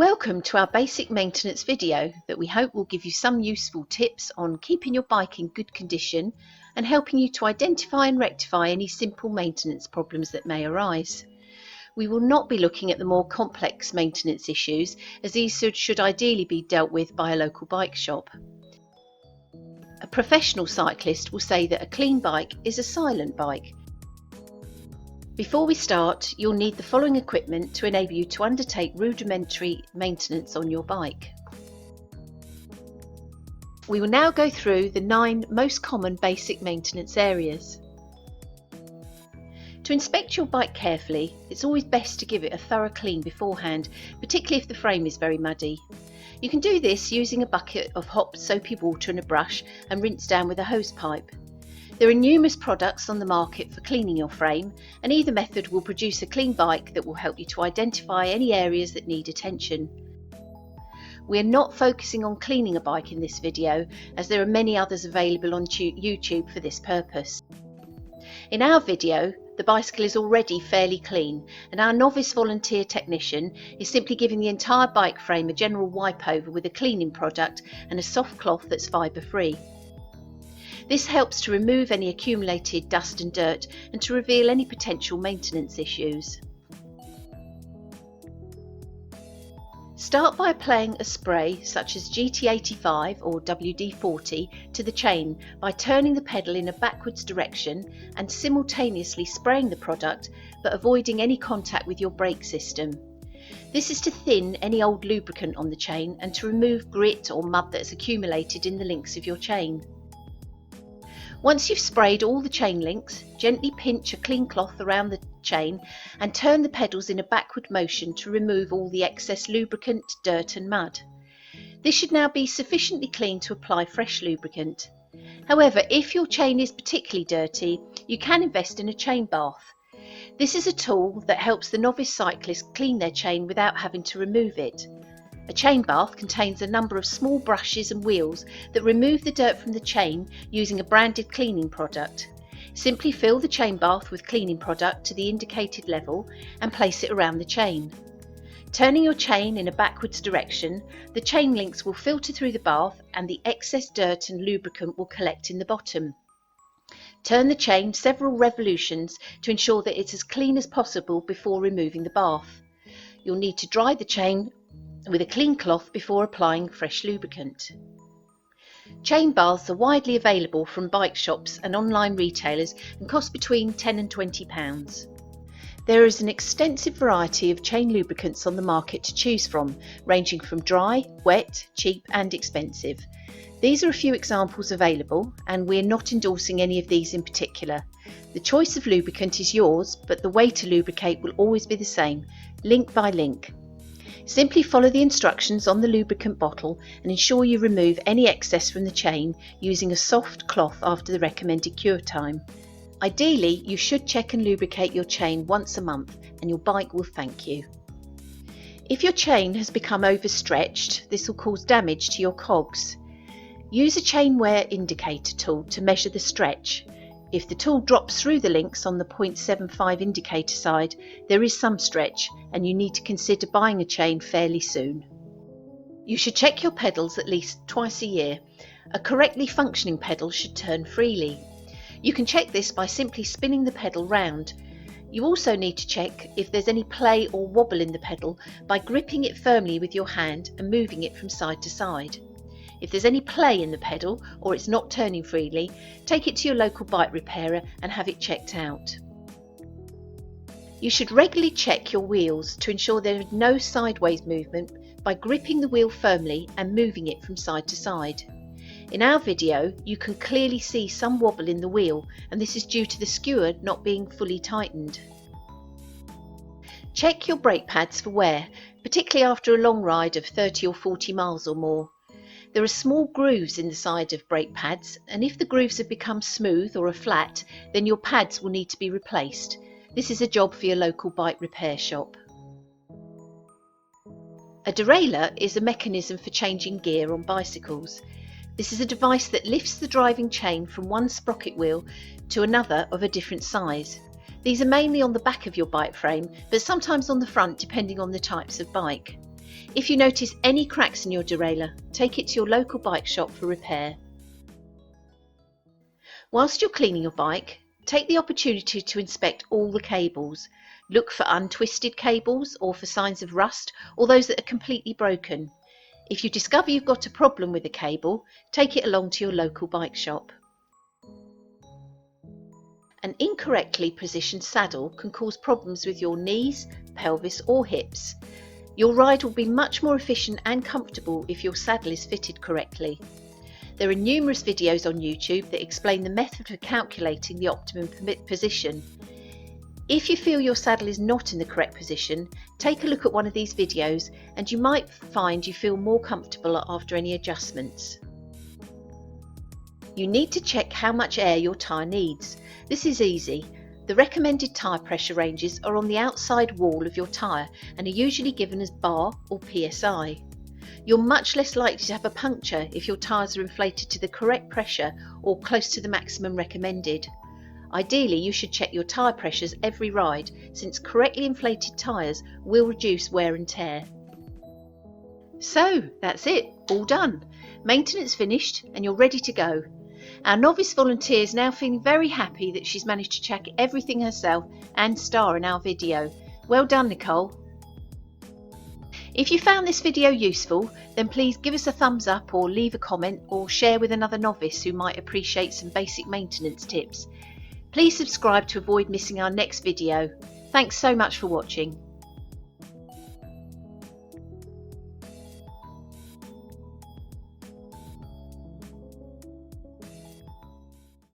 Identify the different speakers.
Speaker 1: Welcome to our basic maintenance video that we hope will give you some useful tips on keeping your bike in good condition and helping you to identify and rectify any simple maintenance problems that may arise. We will not be looking at the more complex maintenance issues, as these should ideally be dealt with by a local bike shop. A professional cyclist will say that a clean bike is a silent bike. Before we start, you'll need the following equipment to enable you to undertake rudimentary maintenance on your bike. We will now go through the 9 most common basic maintenance areas. To inspect your bike carefully, it's always best to give it a thorough clean beforehand, particularly if the frame is very muddy. You can do this using a bucket of hot soapy water and a brush and rinse down with a hose pipe. There are numerous products on the market for cleaning your frame, and either method will produce a clean bike that will help you to identify any areas that need attention. We are not focusing on cleaning a bike in this video, as there are many others available on YouTube for this purpose. In our video, the bicycle is already fairly clean, and our novice volunteer technician is simply giving the entire bike frame a general wipe over with a cleaning product and a soft cloth that's fibre free. This helps to remove any accumulated dust and dirt and to reveal any potential maintenance issues. Start by applying a spray such as GT85 or WD-40 to the chain by turning the pedal in a backwards direction and simultaneously spraying the product, but avoiding any contact with your brake system. This is to thin any old lubricant on the chain and to remove grit or mud that's accumulated in the links of your chain. Once you've sprayed all the chain links, gently pinch a clean cloth around the chain and turn the pedals in a backward motion to remove all the excess lubricant, dirt and mud. This should now be sufficiently clean to apply fresh lubricant. However, if your chain is particularly dirty, you can invest in a chain bath. This is a tool that helps the novice cyclist clean their chain without having to remove it. A chain bath contains a number of small brushes and wheels that remove the dirt from the chain using a branded cleaning product. Simply fill the chain bath with cleaning product to the indicated level and place it around the chain. Turning your chain in a backwards direction, the chain links will filter through the bath and the excess dirt and lubricant will collect in the bottom. Turn the chain several revolutions to ensure that it's as clean as possible before removing the bath. You'll need to dry the chain with a clean cloth before applying fresh lubricant. Chain baths are widely available from bike shops and online retailers and cost between £10 and £20. There is an extensive variety of chain lubricants on the market to choose from, ranging from dry, wet, cheap and expensive. These are a few examples available, and we're not endorsing any of these in particular. The choice of lubricant is yours, but the way to lubricate will always be the same, link by link. Simply follow the instructions on the lubricant bottle and ensure you remove any excess from the chain using a soft cloth after the recommended cure time. Ideally, you should check and lubricate your chain once a month and your bike will thank you. If your chain has become overstretched, this will cause damage to your cogs. Use a chain wear indicator tool to measure the stretch. If the tool drops through the links on the 0.75 indicator side, there is some stretch and you need to consider buying a chain fairly soon. You should check your pedals at least twice a year. A correctly functioning pedal should turn freely. You can check this by simply spinning the pedal round. You also need to check if there's any play or wobble in the pedal by gripping it firmly with your hand and moving it from side to side. If there's any play in the pedal or it's not turning freely, take it to your local bike repairer and have it checked out. You should regularly check your wheels to ensure there is no sideways movement by gripping the wheel firmly and moving it from side to side. In our video, you can clearly see some wobble in the wheel, and this is due to the skewer not being fully tightened. Check your brake pads for wear, particularly after a long ride of 30 or 40 miles or more. There are small grooves in the side of brake pads, and if the grooves have become smooth or are flat, then your pads will need to be replaced. This is a job for your local bike repair shop. A derailleur is a mechanism for changing gear on bicycles. This is a device that lifts the driving chain from one sprocket wheel to another of a different size. These are mainly on the back of your bike frame, but sometimes on the front depending on the types of bike. If you notice any cracks in your derailleur, take it to your local bike shop for repair. Whilst you're cleaning your bike, take the opportunity to inspect all the cables. Look for untwisted cables or for signs of rust or those that are completely broken. If you discover you've got a problem with a cable, take it along to your local bike shop. An incorrectly positioned saddle can cause problems with your knees, pelvis or hips. Your ride will be much more efficient and comfortable if your saddle is fitted correctly. There are numerous videos on YouTube that explain the method for calculating the optimum position. If you feel your saddle is not in the correct position, take a look at one of these videos and you might find you feel more comfortable after any adjustments. You need to check how much air your tyre needs. This is easy. The recommended tyre pressure ranges are on the outside wall of your tyre and are usually given as bar or PSI. You're much less likely to have a puncture if your tyres are inflated to the correct pressure or close to the maximum recommended. Ideally, you should check your tyre pressures every ride, since correctly inflated tyres will reduce wear and tear. So that's it, all done. Maintenance finished and you're ready to go. Our novice volunteer is now feeling very happy that she's managed to check everything herself and star in our video. Well done, Nicole. If you found this video useful, then please give us a thumbs up or leave a comment or share with another novice who might appreciate some basic maintenance tips. Please subscribe to avoid missing our next video. Thanks so much for watching.